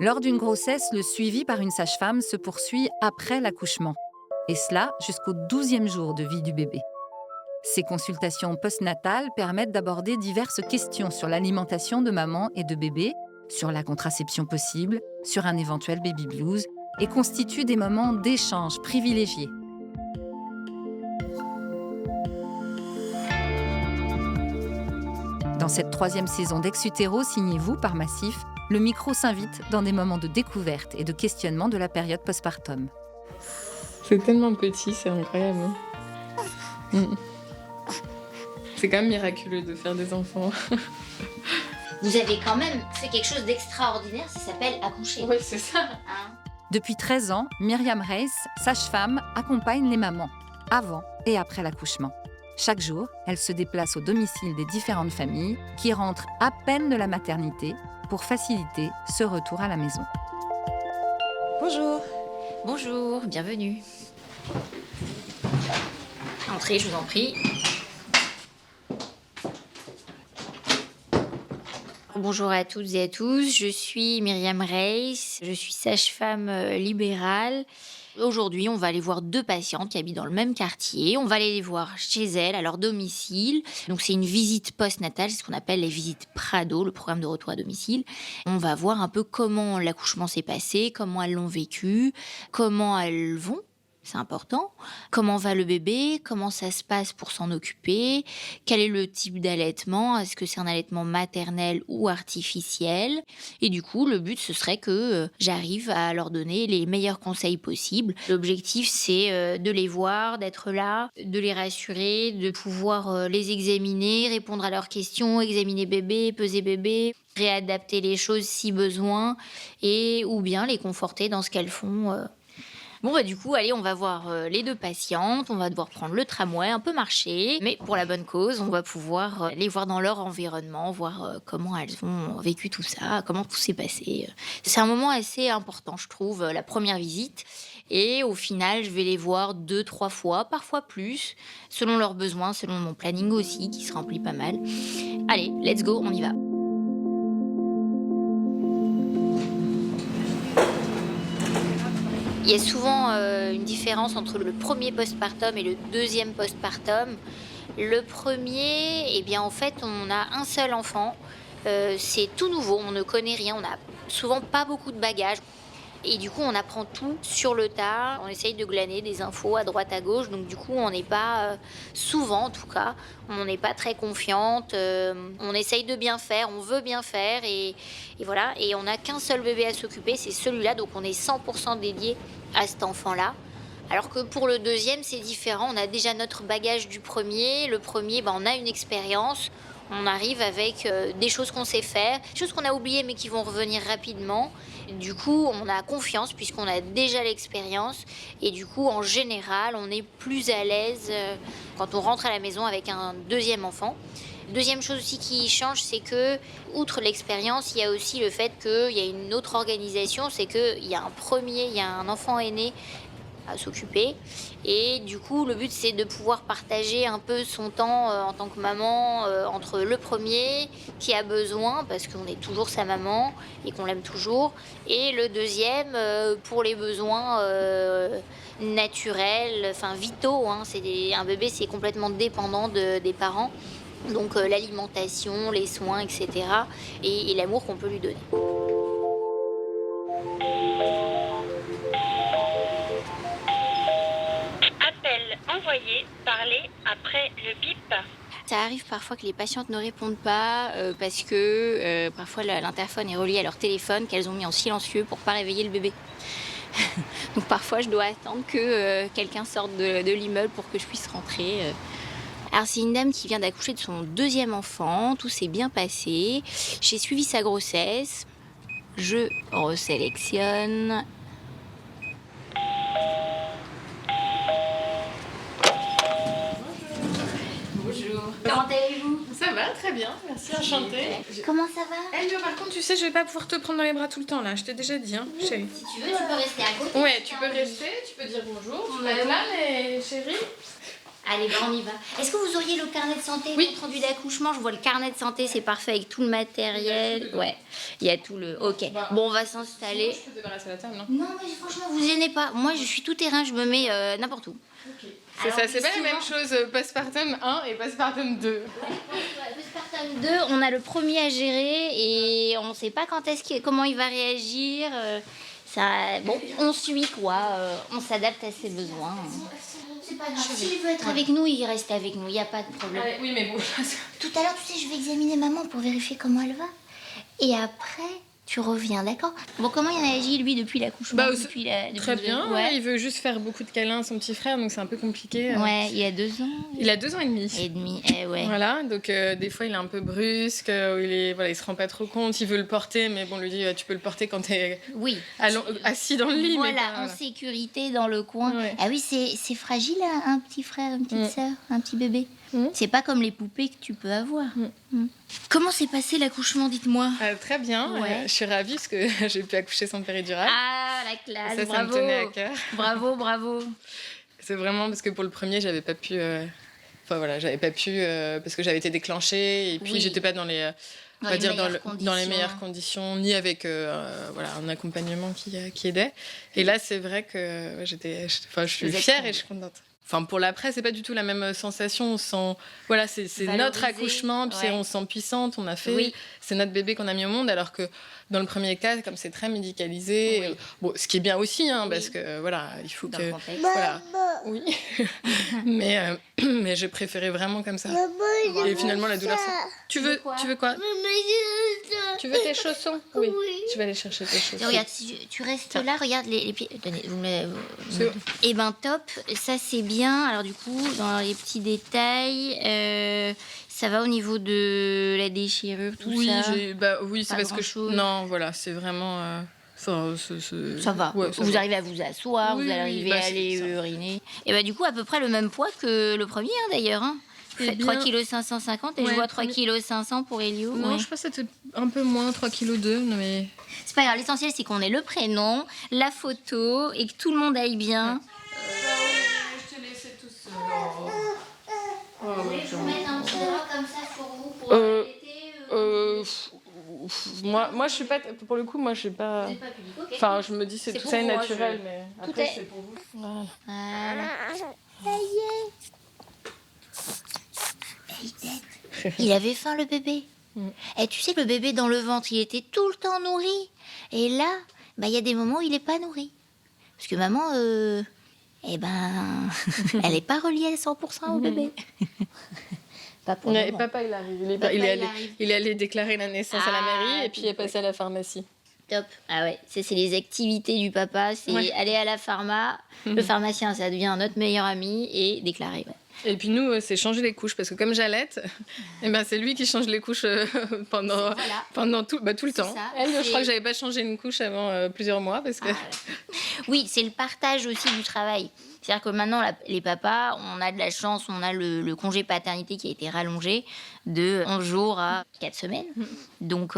Lors d'une grossesse, le suivi par une sage-femme se poursuit après l'accouchement, et cela jusqu'au 12e jour de vie du bébé. Ces consultations postnatales permettent d'aborder diverses questions sur l'alimentation de maman et de bébé, sur la contraception possible, sur un éventuel baby blues, et constituent des moments d'échange privilégiés. Dans cette 3e saison d'Ex-Utéro, signée vous par Massif, le micro s'invite dans des moments de découverte et de questionnement de la période postpartum. C'est tellement petit, c'est incroyable. Mm. C'est quand même miraculeux de faire des enfants. Vous avez quand même fait quelque chose d'extraordinaire, ça s'appelle accoucher. Oui, c'est ça. Hein? Depuis 13 ans, Myriam Reis, sage-femme, accompagne les mamans, avant et après l'accouchement. Chaque jour, elle se déplace au domicile des différentes familles qui rentrent à peine de la maternité pour faciliter ce retour à la maison. Bonjour. Bonjour, bienvenue. Entrez, je vous en prie. Bonjour à toutes et à tous, je suis Myriam Reis, je suis sage-femme libérale. Aujourd'hui, on va aller voir 2 patientes qui habitent dans le même quartier. On va aller les voir chez elles, à leur domicile. Donc, c'est une visite postnatale, c'est ce qu'on appelle les visites Prado, le programme de retour à domicile. On va voir un peu comment l'accouchement s'est passé, comment elles l'ont vécu, comment elles vont. C'est important. Comment va le bébé? Comment ça se passe pour s'en occuper? Quel est le type d'allaitement? Est-ce que c'est un allaitement maternel ou artificiel? Et du coup, le but, ce serait que j'arrive à leur donner les meilleurs conseils possibles. L'objectif, c'est de les voir, d'être là, de les rassurer, de pouvoir les examiner, répondre à leurs questions, examiner bébé, peser bébé, réadapter les choses si besoin, et ou bien les conforter dans ce qu'elles font. Bon, du coup, allez, on va voir les 2 patientes, on va devoir prendre le tramway, un peu marcher, mais pour la bonne cause, on va pouvoir les voir dans leur environnement, voir comment elles ont vécu tout ça, comment tout s'est passé. C'est un moment assez important, je trouve, la première visite. Et au final, je vais les voir 2-3 fois, parfois plus, selon leurs besoins, selon mon planning aussi, qui se remplit pas mal. Allez, let's go, on y va. Il y a souvent une différence entre le premier postpartum et le 2e postpartum. Le premier, eh bien, en fait, on a un seul enfant. C'est tout nouveau, on ne connaît rien, on n'a souvent pas beaucoup de bagages. Et du coup, on apprend tout sur le tas. On essaye de glaner des infos à droite, à gauche. Donc, du coup, on n'est pas, souvent en tout cas, on n'est pas très confiante. On essaye de bien faire, on veut bien faire. Et voilà. Et on n'a qu'un seul bébé à s'occuper, c'est celui-là. Donc, on est 100% dédié à cet enfant-là. Alors que pour le 2e, c'est différent. On a déjà notre bagage du premier. Le premier, on a une expérience. On arrive avec des choses qu'on sait faire, des choses qu'on a oubliées mais qui vont revenir rapidement. Du coup, on a confiance puisqu'on a déjà l'expérience. Et du coup, en général, on est plus à l'aise quand on rentre à la maison avec un 2e enfant. Deuxième chose aussi qui change, c'est que, outre l'expérience, il y a aussi le fait qu'il y a une autre organisation. C'est qu'il y a il y a un enfant aîné à s'occuper. Et du coup, le but, c'est de pouvoir partager un peu son temps en tant que maman entre le premier qui a besoin, parce qu'on est toujours sa maman et qu'on l'aime toujours, et le 2e pour les besoins naturels, enfin vitaux. Un bébé, c'est complètement dépendant des parents. Donc l'alimentation, les soins, etc. et l'amour qu'on peut lui donner. Envoyer, parler après le bip. Ça arrive parfois que les patientes ne répondent pas parce que parfois l'interphone est relié à leur téléphone qu'elles ont mis en silencieux pour pas réveiller le bébé. Donc parfois je dois attendre que quelqu'un sorte de l'immeuble pour que je puisse rentrer. Alors c'est une dame qui vient d'accoucher de son 2e enfant, tout s'est bien passé. J'ai suivi sa grossesse, je resélectionne. Comment allez-vous? Ça va, très bien, merci, enchantée. Comment ça va? Eh, par contre, tu sais, je vais pas pouvoir te prendre dans les bras tout le temps, là, je t'ai déjà dit, chérie. Si tu veux, tu peux rester à côté. Ouais, tu peux rester, tu peux dire bonjour, tu peux être là, mais chérie. Allez, on y va. Est-ce que vous auriez le carnet de santé, Oui. compte rendu d'accouchement? Je vois le carnet de santé, c'est parfait avec tout le matériel. Ouais, il y a tout le... Ok, bon, on va s'installer. Je peux débarrasser la table, non? Non, mais franchement, vous gênez pas. Moi, je suis tout terrain, je me mets n'importe où. C'est Alors, ça, c'est pas la souvent- même chose postpartum 1 et postpartum 2. Postpartum 2, on a le premier à gérer et on sait pas comment il va réagir. Bon, on suit quoi, on s'adapte à ses besoins. C'est pas grave. S'il veut être avec nous, il reste avec nous, il n'y a pas de problème. Oui, mais bon. Tout à l'heure, tu sais, je vais examiner maman pour vérifier comment elle va. Et après, tu reviens, d'accord? Bon, comment il réagit, lui, depuis l'accouchement? Depuis Très bien, Ouais. il veut juste faire beaucoup de câlins à son petit frère, donc c'est un peu compliqué. Ouais, il a 2 ans. Il a 2 ans et demi. Et demi, ouais. Voilà, donc des fois il est un peu brusque, il se rend pas trop compte, il veut le porter, mais bon, on lui dit tu peux le porter quand t'es Oui. assis dans le lit. Voilà, mais en sécurité dans le coin. Ouais. Ah oui, c'est fragile, un petit frère, une petite sœur, un petit bébé. Mm. C'est pas comme les poupées que tu peux avoir. Mm. Comment s'est passé l'accouchement, dites-moi? Très bien, Ouais. je suis ravie parce que j'ai pu accoucher sans péridurale. Ah, la classe, ça bravo. me tenait à cœur. Bravo, bravo. C'est vraiment parce que pour le premier, j'avais pas pu. J'avais pas pu parce que j'avais été déclenchée et puis Oui. j'étais pas dans les. Dans On va les dire meilleures dans les conditions. meilleures conditions, ni avec un accompagnement qui aidait. Et là, c'est vrai que je suis Vous êtes fière contente. et je suis contente. Enfin, pour l'après, c'est pas du tout la même sensation. On sent, voilà, c'est notre Valorisée, accouchement, puis ouais. on se sent puissante. On a fait, Oui. c'est notre bébé qu'on a mis au monde, alors que dans le premier cas, comme c'est très médicalisé, Oui. bon, ce qui est bien aussi, hein, Oui. parce que voilà, il faut Dans que, le contexte. voilà, oui, mais j'ai préféré vraiment comme ça. Et finalement, la douleur, tu veux quoi? Tu veux tes chaussons? Oui. Tu vas aller chercher tes chaussons. Regarde, si tu restes là, regarde les pieds. Tenez, C'est- Eh ben top, ça c'est bien. Alors du coup, dans les petits détails, ça va au niveau de la déchirure, tout Oui, ça. oui, c'est Pas parce que grand-chose. non, voilà, c'est vraiment. Ça va. Ouais, ça vous va. arrivez à vous asseoir, Oui, vous oui, arrivez bah, à c'est aller ça. uriner. Et bah du coup, à peu près le même poids que le premier d'ailleurs. Hein. Eh Faites bien- 3,550 kg et je Ouais, vois le premier- 3,5 kg pour Elio. Non, Ouais. je crois que c'était un peu moins, 3,2 kg, mais. C'est pas grave, l'essentiel c'est qu'on ait le prénom, la photo et que tout le monde aille bien. Je te laissais tout seul. Vous voulez que je vous mette un petit drap comme ça sur vous pour Euh, l'été Moi, je suis pas. Pour le coup, moi, je suis pas. Vous n'êtes pas public, ok. Enfin, je me dis, c'est C'est tout pour ça est vous, hein, naturel, je- mais Tout après, est- c'est pour vous. Voilà. Voilà. Il avait faim le bébé. Et tu sais que le bébé dans le ventre, il était tout le temps nourri. Et là, il y a des moments où il n'est pas nourri. Parce que maman, elle n'est pas reliée à 100% au bébé. Pas pour le Et moment. papa, il arrive. Papa, il, est il allé, arrive. il est allé déclarer la naissance à la Ah, mairie et puis il est passé à la pharmacie. Top. Ah ouais, ça, c'est les activités du papa. C'est Ouais. aller à la pharma. Le pharmacien, ça devient notre meilleur ami et déclarer. Ouais. Et puis nous, c'est changer les couches parce que comme j'allaite, c'est lui qui change les couches pendant tout le C'est temps. ça, Elle, je c'est- crois que j'avais pas changé une couche avant plusieurs mois parce que. Ah, ouais. Oui, c'est le partage aussi du travail. C'est-à-dire que maintenant, les papas, on a de la chance, on a le congé paternité qui a été rallongé de 11 jours à 4 semaines. Donc,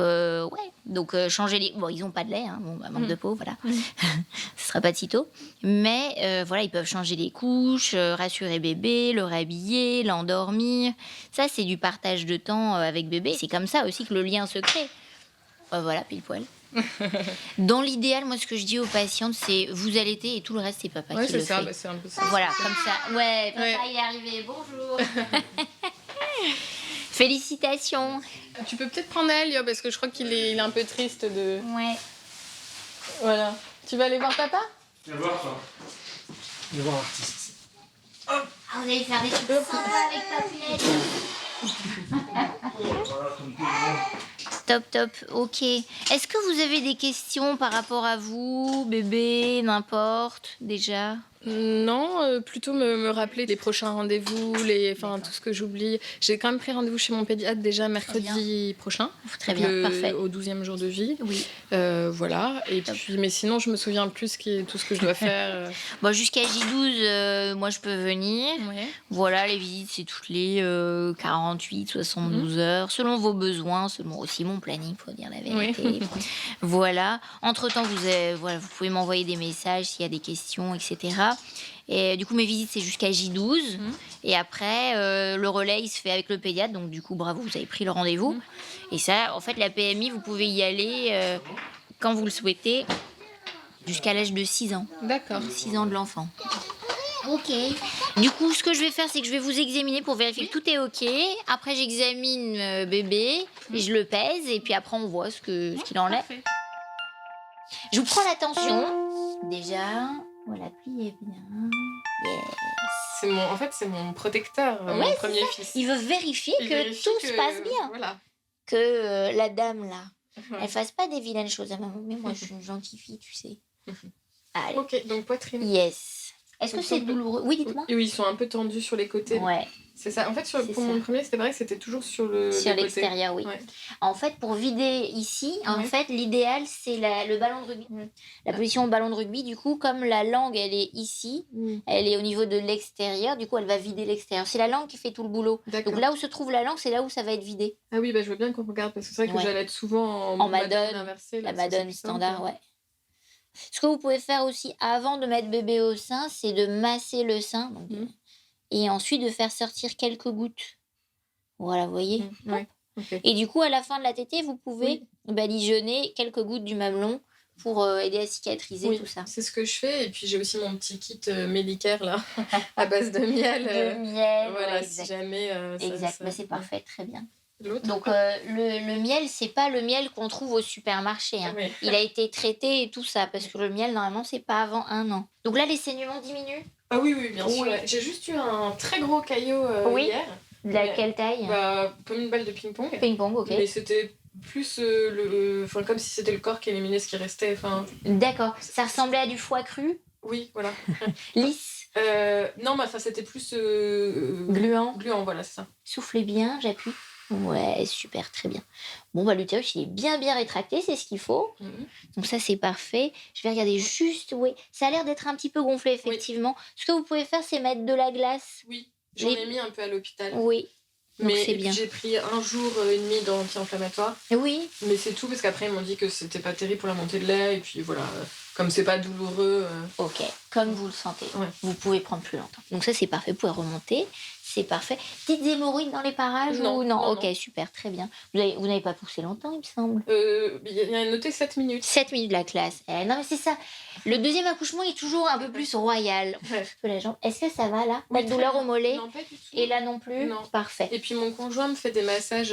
changer les... Bon, ils n'ont pas de lait, hein, manque de peau, voilà. Ce sera pas de sitôt. Mais voilà, ils peuvent changer les couches, rassurer bébé, le rhabiller, l'endormir. Ça, c'est du partage de temps avec bébé. C'est comme ça aussi que le lien se crée. Voilà, pile poil. Dans l'idéal, moi, ce que je dis aux patientes, c'est vous allaitez et tout le reste, c'est papa Ouais, qui c'est le ça, fait. c'est un peu ça. Voilà, comme ça. Ouais, papa, Ouais. il est arrivé. Bonjour. Félicitations. Tu peux peut-être prendre Elio parce que je crois qu'il est un peu triste de. Ouais. Voilà. Tu vas aller voir papa? Viens voir, toi. Viens voir l'artiste. Ah, vous allez faire des trucs sympas avec papillette. Voilà, comme tout le monde. Top, ok. Est-ce que vous avez des questions par rapport à vous, bébé, n'importe, déjà? Non, plutôt me rappeler les prochains rendez-vous, tout ce que j'oublie. J'ai quand même pris rendez-vous chez mon pédiatre déjà mercredi prochain. Très bien, parfait. Au 12e jour de vie. Oui. Voilà. Et puis, mais sinon, je me souviens plus tout ce que je dois faire. Bon, jusqu'à J12, moi, je peux venir. Ouais. Voilà, les visites, c'est toutes les 48, 72 heures, selon vos besoins, selon aussi mon planning, faut dire la vérité. Voilà. Entre-temps, vous pouvez m'envoyer des messages s'il y a des questions, etc. Et du coup, mes visites, c'est jusqu'à J12. Et après, le relais, il se fait avec le pédiatre. Donc, du coup, bravo, vous avez pris le rendez-vous. Et ça, en fait, la PMI, vous pouvez y aller quand vous le souhaitez, jusqu'à l'âge de 6 ans. D'accord. 6 ans de l'enfant. Ok. Du coup, ce que je vais faire, c'est que je vais vous examiner pour vérifier que tout est ok. Après, j'examine bébé, et je le pèse, et puis après, on voit ce qu'il en est. Parfait. Je vous prends la tension. Déjà, voilà, pliez bien. Yes. C'est mon protecteur, mon Ouais, premier fils. Il veut vérifier que tout se passe bien. Voilà. Que la dame, là, Ouais. elle fasse pas des vilaines choses à maman. Mais moi, je suis une gentille fille, tu sais. Allez. Ok, donc poitrine. Yes. Est-ce que Donc, c'est on peut- douloureux? Oui, dites-moi. Oui, ils sont un peu tendus sur les côtés. Ouais. C'est ça. En fait, C'est pour ça. mon premier, c'était vrai que c'était toujours sur Sur les côtés. l'extérieur, oui. Ouais. En fait, pour vider ici, en Ouais. fait, l'idéal, c'est le ballon de rugby. La position au ballon de rugby, du coup, comme la langue, elle est ici, elle est au niveau de l'extérieur, du coup, elle va vider l'extérieur. C'est la langue qui fait tout le boulot. D'accord. Donc là où se trouve la langue, c'est là où ça va être vidé. Ah oui, bah, je veux bien qu'on regarde parce que c'est vrai que Ouais. j'allais souvent En Madone, inversée. La là, ça, c'est madone plus simple. standard, ouais. Ce que vous pouvez faire aussi avant de mettre bébé au sein, c'est de masser le sein. Donc, et ensuite de faire sortir quelques gouttes. Voilà, vous voyez. Ouais. Ok. Et du coup, à la fin de la tétée, vous pouvez badigeonner quelques gouttes du mamelon pour aider à cicatriser Oui, tout ça. c'est ce que je fais. Et puis j'ai aussi mon petit kit médicaire là, à base de miel. De miel, Voilà, ouais, si exact. jamais. Exact, bah, c'est parfait, très bien. L'autre. Donc le miel, c'est pas le miel qu'on trouve au supermarché. Hein. Oui. Il a été traité et tout ça, parce que le miel, normalement, c'est pas avant 1 an. Donc là, les saignements diminuent. Ah oui, oui, bien sûr. Oui. Ouais. J'ai juste eu un très gros caillot Oui. hier. De Ouais. quelle taille? Bah, comme une balle de ping-pong. Ping-pong, ok. Mais c'était plus enfin, comme si c'était le corps qui éliminait ce qui restait. Enfin, D'accord. Ça ressemblait à du foie cru, oui, voilà. lisse, Non, mais enfin, c'était plus gluant. gluant, voilà, c'est ça. Soufflez bien, j'appuie. Ouais, super, très bien. Bon, bah l'utérus, il est bien rétracté, c'est ce qu'il faut. Donc ça, c'est parfait. Je vais regarder juste, oui. Ça a l'air d'être un petit peu gonflé, effectivement. Ce que vous pouvez faire, c'est mettre de la glace. Oui, j'en ai mis un peu à l'hôpital. Oui, donc Mais c'est et puis bien. j'ai pris 1 jour et demi d'anti-inflammatoire. Oui, Mais c'est tout, parce qu'après, ils m'ont dit que c'était pas terrible pour la montée de lait. Et puis voilà, comme c'est pas douloureux. ok, comme vous le sentez. Ouais. Vous pouvez prendre plus longtemps. Donc ça, c'est parfait. Vous pouvez remonter. C'est parfait. Petites hémorroïdes dans les parages Non, ou non, ok, super, très bien. Vous n'avez pas poussé longtemps, il me semble. Il y a noté 7 minutes. 7 minutes de la classe. Non, mais c'est ça. Le deuxième accouchement est toujours un peu plus royal. Ouais. Je peux la jambe. Est-ce que ça va là? Oui, Pas de très douleur bien. au mollet? Non, pas du tout. Et là non plus? Non. Parfait. Et puis mon conjoint me fait des massages.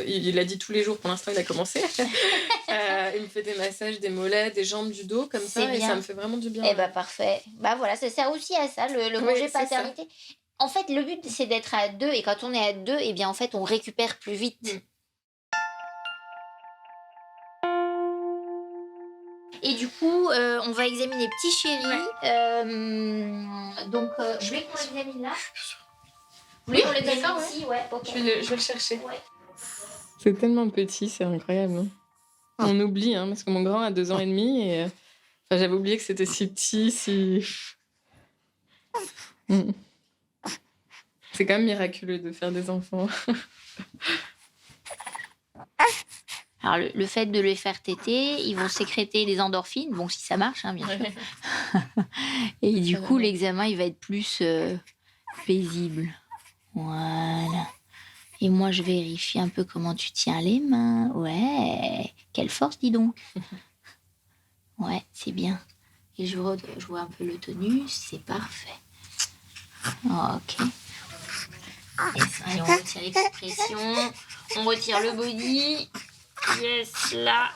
Il a dit tous les jours, pour l'instant il a commencé. Il me fait des massages des mollets, des jambes, du dos, comme ça. C'est Et bien. ça me fait vraiment du bien. Eh bah parfait. Bah voilà, ça sert aussi à ça, le Oui, congé c'est ça. paternité. En fait, le but, c'est d'être à 2. Et quand on est à 2, eh bien, en fait, on récupère plus vite. Et du coup, on va examiner petit chéri. Donc, je voulais qu'on l'examine là. Vous voulez qu'on l'examine d'accord, ici? Ouais, ok. Je vais le chercher. Ouais. C'est tellement petit, c'est incroyable. Hein. On oublie, hein, parce que mon grand a 2 ans et demi. Et, enfin, j'avais oublié que c'était si petit, si... C'est quand même miraculeux de faire des enfants. Alors, le fait de les faire téter, ils vont sécréter des endorphines. Bon, si ça marche, hein, bien sûr. Et du coup, l'examen, il va être plus paisible. Voilà. Et moi, je vérifie un peu comment tu tiens les mains. Ouais. Quelle force, dis donc. Ouais, c'est bien. Et je vois un peu le tonus. C'est parfait. Ok. Yes. Allez, on retire l'expression. On retire le body. Yes, là.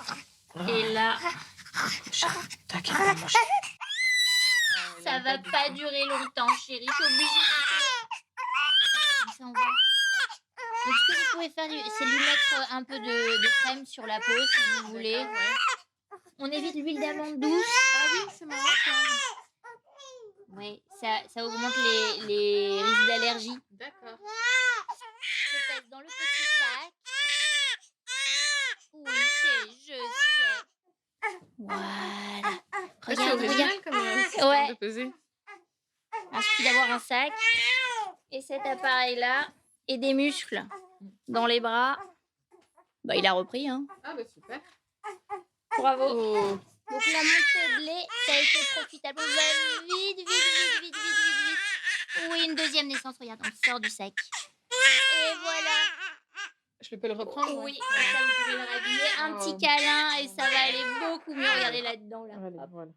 Et là. Tac, Ça va pas durer longtemps, chérie. Je suis obligée. Comme ça, on va. Donc, ce que vous pouvez faire, c'est lui mettre un peu de crème sur la peau, si vous voulez. On évite l'huile d'amande douce. Ah oui, c'est marrant ça. Oui, ça augmente les risques d'allergie. D'accord. Je pèse dans le petit sac. Oui, chérie, je sais. Voilà. C'est Regarde, original regarde. comme système Ouais. de peser. Il suffit d'avoir un sac et cet appareil-là et des muscles dans les bras. Bah, il a repris, hein. Ah bah super. Bravo. Oh. Donc la montée de lait, ça a été profitable. On va vite. Oui, une deuxième naissance, regarde, on sort du sac. Et voilà. Je peux le reprendre? Oui, comme ça vous pouvez le rhabiller. Un petit câlin et ça va aller beaucoup mieux. Regardez là-dedans. Là. Voilà.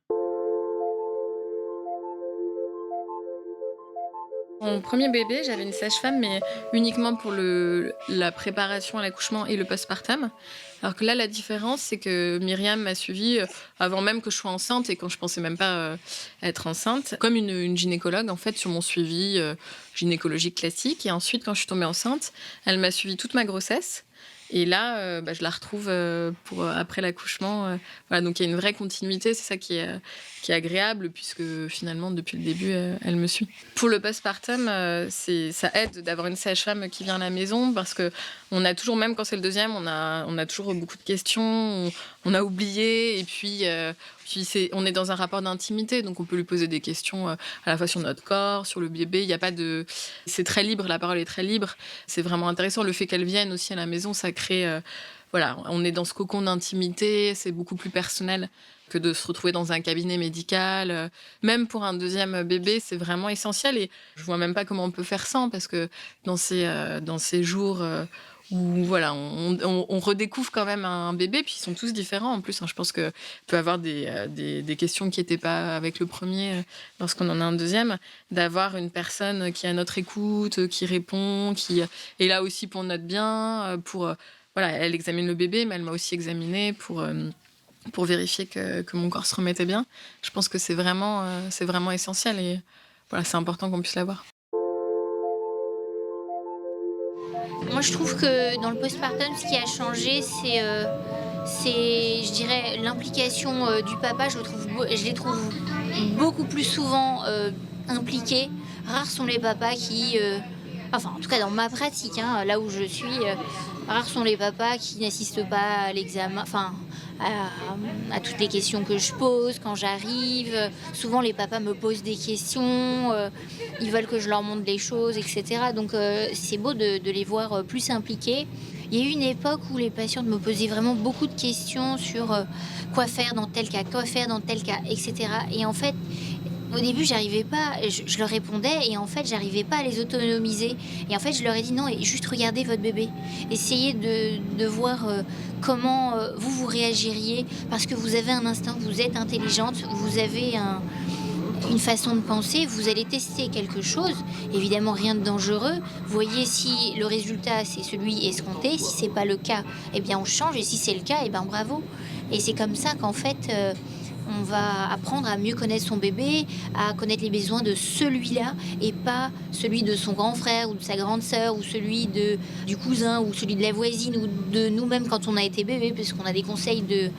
Mon premier bébé, j'avais une sage-femme, mais uniquement pour la préparation à l'accouchement et le postpartum. Alors que là, la différence, c'est que Myriam m'a suivie avant même que je sois enceinte et quand je pensais même pas être enceinte, comme une gynécologue en fait sur mon suivi gynécologique classique. Et ensuite, quand je suis tombée enceinte, elle m'a suivi toute ma grossesse. Et là, je la retrouve après l'accouchement. Voilà, donc il y a une vraie continuité, c'est ça qui est agréable, puisque finalement, depuis le début, elle me suit. Pour le postpartum, ça aide d'avoir une sage-femme qui vient à la maison, parce qu'on a toujours, même quand c'est le deuxième, on a toujours beaucoup de questions, on a oublié, et puis on est dans un rapport d'intimité, donc on peut lui poser des questions à la fois sur notre corps, sur le bébé. Il y a pas de... C'est très libre, la parole est très libre. C'est vraiment intéressant. Le fait qu'elle vienne aussi à la maison, ça crée... voilà, on est dans ce cocon d'intimité, c'est beaucoup plus personnel que de se retrouver dans un cabinet médical. Même pour un deuxième bébé, c'est vraiment essentiel. Et je vois même pas comment on peut faire sans, parce que dans ces jours... où voilà, on redécouvre quand même un bébé, puis ils sont tous différents en plus. Je pense qu'il peut y avoir des questions qui n'étaient pas avec le premier lorsqu'on en a un deuxième, d'avoir une personne qui est à notre écoute, qui répond, qui est là aussi pour notre bien, voilà, elle examine le bébé, mais elle m'a aussi examinée pour vérifier que mon corps se remettait bien. Je pense que c'est vraiment essentiel et voilà, c'est important qu'on puisse l'avoir. Moi, je trouve que dans le postpartum, ce qui a changé, c'est, je dirais, l'implication du papa. Je les trouve beaucoup plus souvent impliqués. Rares sont les papas qui, enfin, en tout cas dans ma pratique, hein, là où je suis, rares sont les papas qui n'assistent pas à l'examen, enfin, à toutes les questions que je pose quand j'arrive. Souvent, les papas me posent des questions, ils veulent que je leur montre les choses, etc. Donc, c'est beau de les voir plus impliqués. Il y a eu une époque où les patientes me posaient vraiment beaucoup de questions sur quoi faire dans tel cas, quoi faire dans tel cas, etc. Et en fait, au début, j'arrivais pas, je leur répondais et en fait, j'arrivais pas à les autonomiser. Et en fait, je leur ai dit non, et juste regardez votre bébé. Essayez de voir comment vous réagiriez parce que vous avez un instinct, vous êtes intelligente, vous avez une façon de penser, vous allez tester quelque chose, évidemment rien de dangereux. Voyez si le résultat c'est celui escompté, si c'est pas le cas, eh bien on change et si c'est le cas, eh bien bravo. Et c'est comme ça qu'en fait on va apprendre à mieux connaître son bébé, à connaître les besoins de celui-là et pas celui de son grand frère ou de sa grande sœur ou celui du cousin ou celui de la voisine ou de nous-mêmes quand on a été bébé, puisqu'on a des conseils de...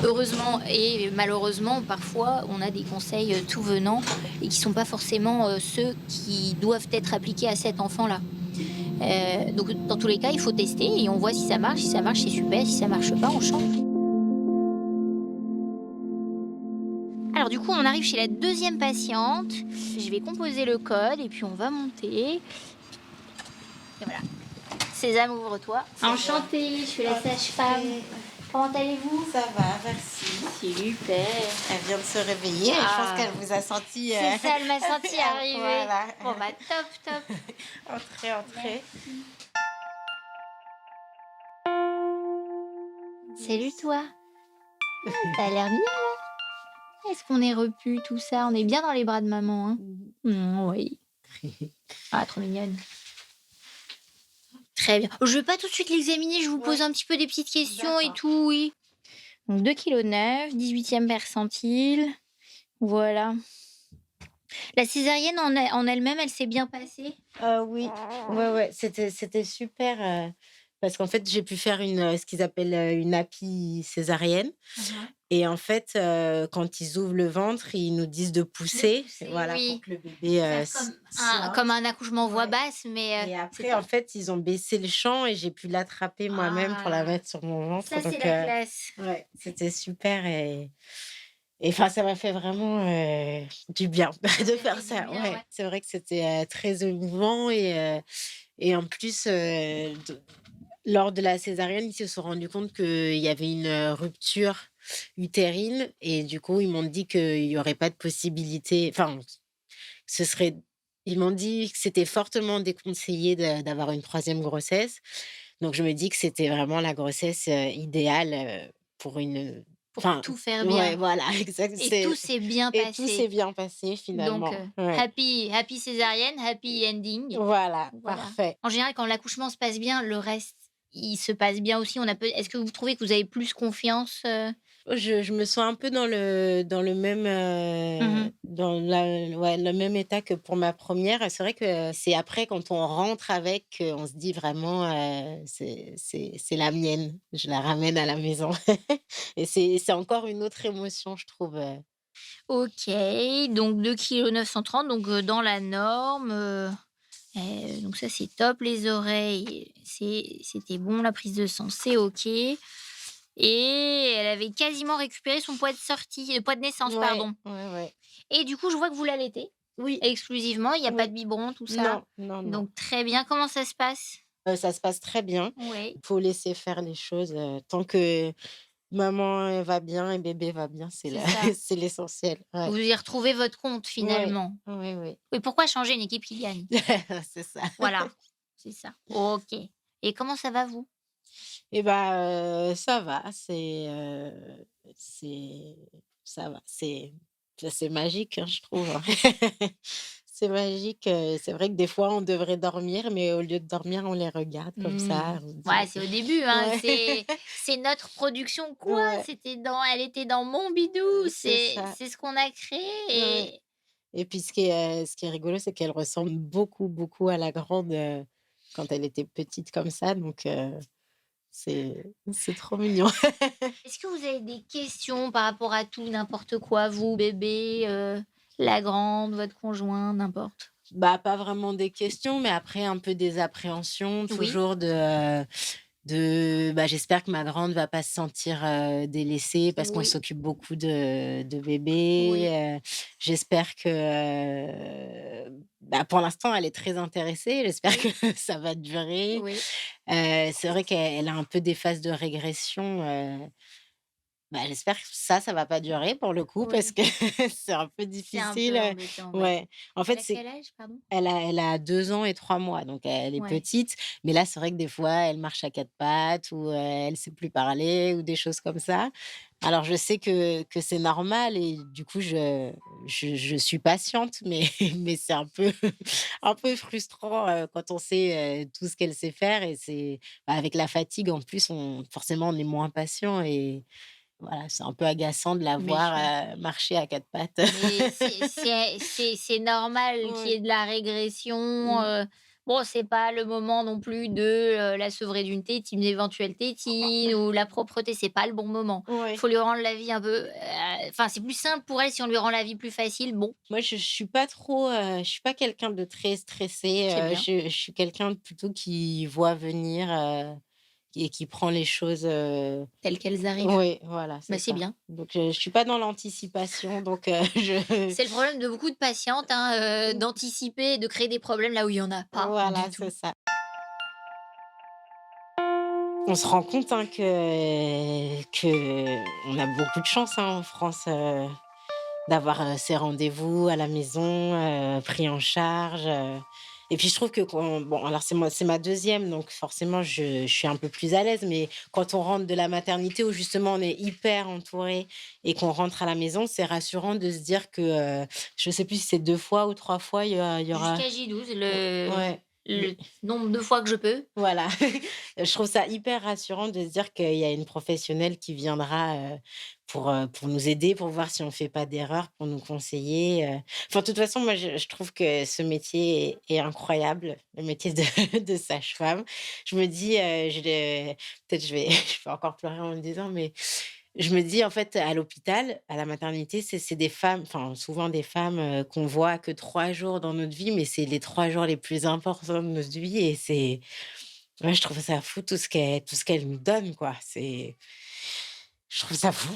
Heureusement et malheureusement, parfois, on a des conseils tout venant et qui ne sont pas forcément ceux qui doivent être appliqués à cet enfant-là. Donc, dans tous les cas, il faut tester et on voit si ça marche. Si ça marche, c'est super. Si ça ne marche pas, on change. Alors du coup, on arrive chez la deuxième patiente. Je vais composer le code et puis on va monter. Et voilà. Sésame, ouvre-toi. Enchantée, je suis la sage-femme. Comment allez-vous? Ça va, merci. Super. Elle vient de se réveiller. Je pense qu'elle vous a senti... C'est ça, elle m'a senti arriver. Voilà. Bon bah top. Entrez. Salut toi. T'as l'air bien là. Est-ce qu'on est repu tout ça? On est bien dans les bras de maman, hein? Oui. Ah, trop mignonne. Très bien. Je vais pas tout de suite l'examiner, je vous pose un petit peu des petites questions et tout, oui. Donc 2,9 kg, 18e percentile. Voilà. La césarienne en elle-même, elle s'est bien passée? Oui, ouais, c'était super parce qu'en fait, j'ai pu faire ce qu'ils appellent une API césarienne. Et en fait, quand ils ouvrent le ventre, ils nous disent de pousser, voilà, oui. pour que le bébé Comme un accouchement voix basse, mais... Et après, en fait, ils ont baissé le champ et j'ai pu l'attraper moi-même pour la mettre sur mon ventre. Ça, c'est la classe. Ouais, c'était super et enfin, ça m'a fait vraiment du bien de faire ça. Bien, Ouais. C'est vrai que c'était très émouvant et en plus, lors de la césarienne, ils se sont rendus compte qu'il y avait une rupture utérine et du coup, ils m'ont dit qu'il n'y aurait pas de possibilité, enfin, Ils m'ont dit que c'était fortement déconseillé d'avoir une troisième grossesse. Donc je me dis que c'était vraiment la grossesse, idéale, pour une Pour enfin, tout faire ouais, bien. voilà, exact, Et tout s'est bien et tout s'est passé. bien passé Donc, finalement. Ouais. happy césarienne, happy ending. Voilà, Voilà. parfait. En général, quand l'accouchement se passe bien, le reste, il se passe bien aussi. Est-ce que vous trouvez que vous avez plus confiance, Je me sens un peu dans le même, Mmh. dans la ouais, le même état que pour ma première. C'est vrai que c'est après quand on rentre avec, qu'on se dit vraiment, c'est la mienne. Je la ramène à la maison et c'est encore une autre émotion, je trouve, OK, donc 2,930 kg, donc dans la norme, donc ça, c'est top. Les oreilles, c'était bon. La prise de sang, c'est OK et elle avait quasiment récupéré son poids de sortie, poids de naissance, Ouais, pardon. ouais, ouais. Et du coup, je vois que vous l'allaitez Oui, exclusivement, il y a pas oui. de biberon, tout ça? Non, non, non. Donc très bien. Comment ça se passe? Ça se passe très bien. Oui. Il faut laisser faire les choses, tant que maman, elle va bien et bébé va bien, c'est C'est la ça. c'est l'essentiel. Ouais. Vous y retrouvez votre compte Ouais. finalement. Oui, oui. Oui, pourquoi changer une équipe qui gagne? C'est ça. Voilà, c'est ça. OK. Et comment ça va vous? Et bah, ça va, c'est ça va, c'est magique, hein, je trouve, hein. C'est magique, c'est vrai que des fois, on devrait dormir, mais au lieu de dormir, on les regarde comme Mmh. ça, on se Ouais, dit c'est au début, hein, ouais, c'est notre production. Quoi? ouais, Elle était dans Mon Bidou, c'est ça, c'est ce qu'on a créé ouais. et Et puis ce qui est rigolo, c'est qu'elle ressemble beaucoup, beaucoup à la grande, quand elle était petite comme ça, donc c'est trop mignon. est-ce que vous avez des questions par rapport à tout, n'importe quoi, vous, bébé, la grande, votre conjoint, n'importe? Bah, pas vraiment des questions, mais après un peu des appréhensions Oui, toujours bah, j'espère que ma grande va pas se sentir, délaissée parce qu'on oui, s'occupe beaucoup de bébé, oui, j'espère que, bah, pour l'instant, elle est très intéressée, j'espère que oui, ça va durer. oui. C'est vrai qu'elle a un peu des phases de régression, bah, j'espère que ça va pas durer pour le coup parce Oui. que c'est un peu C'est un difficile, peu embêtant, ouais. ouais. En Elle fait, a c'est quel âge, pardon? elle a 2 ans et 3 mois, donc elle est Ouais. petite, mais là, c'est vrai que des fois, elle marche à 4 pattes ou, elle sait plus parler ou des choses comme ça. Alors je sais que c'est normal et du coup, je suis patiente, mais mais c'est un peu un peu frustrant, quand on sait, tout ce qu'elle sait faire et bah, avec la fatigue en plus, forcément, on est moins patient et voilà, c'est un peu agaçant de la Bien sûr. voir, marcher à 4 pattes. Mais c'est normal qu'il y Ouais. ait de la régression, Mmh. bon, c'est pas le moment non plus de, la sevrer d'une éventuelle tétine ou la propreté, c'est pas le bon moment. Ouais. Faut lui rendre la vie un peu, enfin, c'est plus simple pour elle si on lui rend la vie plus facile, bon, Moi, je suis pas trop, je suis pas quelqu'un de très stressé, c'est bien, je suis quelqu'un plutôt qui voit venir, et qui prend les choses, telles qu'elles arrivent. oui, voilà, Bah, c'est c'est ça. bien. Donc je suis pas dans l'anticipation, donc je C'est le problème de beaucoup de patientes, hein, d'anticiper et de créer des problèmes là où il y en a pas voilà, du c'est tout. ça. On se rend compte, hein, que on a beaucoup de chance, hein, en France, d'avoir, ces rendez-vous à la maison, pris en charge, et puis je trouve que bon, alors c'est ma deuxième, donc forcément je suis un peu plus à l'aise, mais quand on rentre de la maternité où justement on est hyper entouré et qu'on rentre à la maison, c'est rassurant de se dire que, je sais plus si c'est 2 fois ou 3 fois, il y aura Jusqu'à J12, ouais. le nombre de fois que je peux. Voilà, je trouve ça hyper rassurant de se dire qu'il y a une professionnelle qui viendra, pour nous aider, pour voir si on fait pas d'erreur, pour nous conseiller, enfin, de toute façon, moi, je trouve que ce métier est incroyable, le métier de de sage-femme. Je me dis, peut-être je vais encore pleurer en le disant, mais je me dis, en fait, à l'hôpital, à la maternité, c'est des femmes, enfin, souvent des femmes, qu'on voit que 3 jours dans notre vie, mais c'est les 3 jours les plus importants de notre vie et ouais, je trouve ça fou tout ce qu'elles nous donnent, quoi. Je trouve ça fou.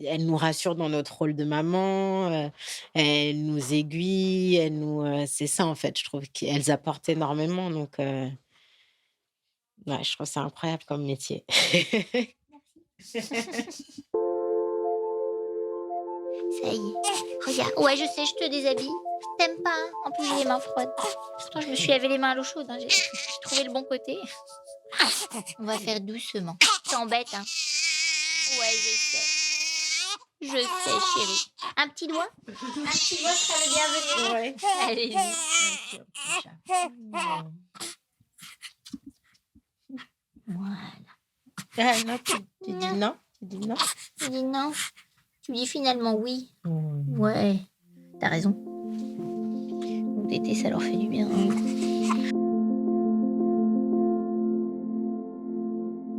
Elles nous rassurent dans notre rôle de maman, elles nous aiguillent, c'est ça, en fait, je trouve qu'elles apportent énormément donc ouais, je trouve ça incroyable comme métier. Ça y est. Regarde. Ouais, je sais, je te déshabille. T'aimes pas, hein? En plus, j'ai les mains froides. Pourtant, je me suis lavé les mains à l'eau chaude. Hein. J'ai trouvé le bon côté. On va faire doucement. T'embête, hein? Ouais, je sais. Je sais, chérie. Un petit doigt? Un petit doigt serait le bienvenu. Ouais. Allez-y. Merci, mon petit chat. Voilà. Ah non, tu dis non. Tu dis non. Tu dis non. Tu dis finalement oui. Ouais. T'as raison. Donc, tétés, ça leur fait du bien.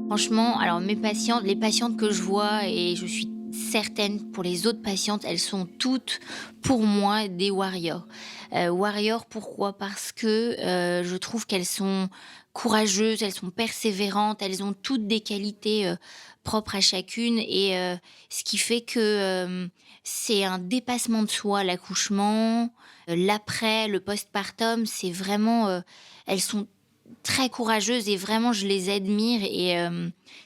Franchement, alors les patientes que je vois, et je suis certaine pour les autres patientes, elles sont toutes pour moi des warriors. Warriors, pourquoi? Parce que je trouve qu'elles sont courageuses, elles sont persévérantes, elles ont toutes des qualités propres à chacune, et ce qui fait que c'est un dépassement de soi, l'accouchement, l'après, le postpartum, c'est vraiment... elles sont très courageuses et vraiment je les admire, et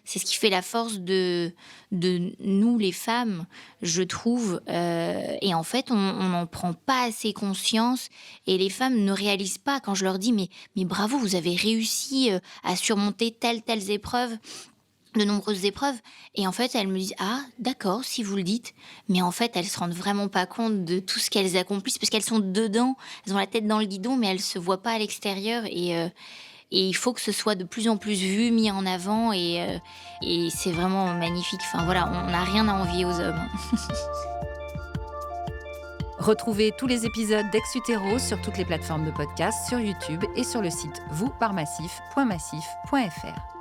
c'est ce qui fait la force de nous les femmes, je trouve, et en fait on n'en prend pas assez conscience, et les femmes ne réalisent pas quand je leur dis mais bravo, vous avez réussi à surmonter telles épreuves, de nombreuses épreuves, et en fait elles me disent ah d'accord si vous le dites, mais en fait elles se rendent vraiment pas compte de tout ce qu'elles accomplissent parce qu'elles sont dedans, elles ont la tête dans le guidon mais elles se voient pas à l'extérieur, et il faut que ce soit de plus en plus vu, mis en avant, et c'est vraiment magnifique. Enfin voilà, on n'a rien à envier aux hommes. Retrouvez tous les épisodes d'Ex-Utéro sur toutes les plateformes de podcast, sur YouTube et sur le site vousparmassif.massif.fr.